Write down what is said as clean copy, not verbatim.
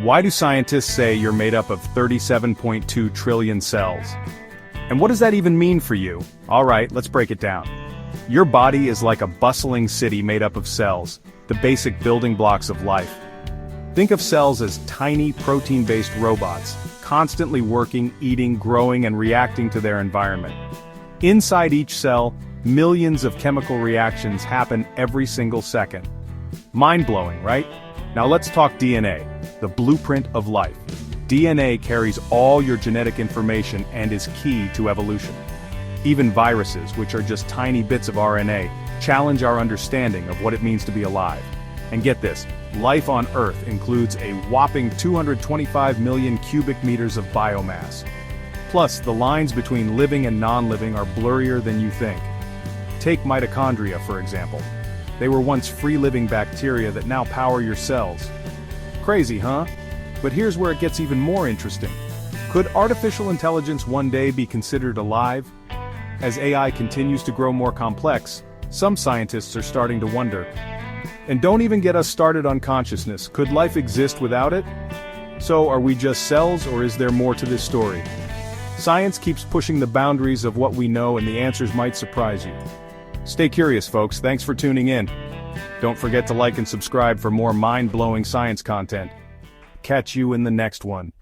Why do scientists say you're made up of 37.2 trillion cells? And what does that even mean for you? Alright, let's break it down. Your body is like a bustling city made up of cells, the basic building blocks of life. Think of cells as tiny protein-based robots, constantly working, eating, growing, and reacting to their environment. Inside each cell, millions of chemical reactions happen every single second. Mind-blowing, right? Now let's talk DNA, the blueprint of life. DNA carries all your genetic information and is key to evolution. Even viruses, which are just tiny bits of RNA, challenge our understanding of what it means to be alive. And get this, life on Earth includes a whopping 225 million cubic meters of biomass. Plus, the lines between living and non-living are blurrier than you think. Take mitochondria, for example. They were once free-living bacteria that now power your cells. Crazy, huh? But here's where it gets even more interesting. Could artificial intelligence one day be considered alive? As AI continues to grow more complex, some scientists are starting to wonder. And don't even get us started on consciousness. Could life exist without it? So, are we just cells, or is there more to this story? Science keeps pushing the boundaries of what we know, and the answers might surprise you. Stay curious, folks. Thanks for tuning in. Don't forget to like and subscribe for more mind-blowing science content. Catch you in the next one.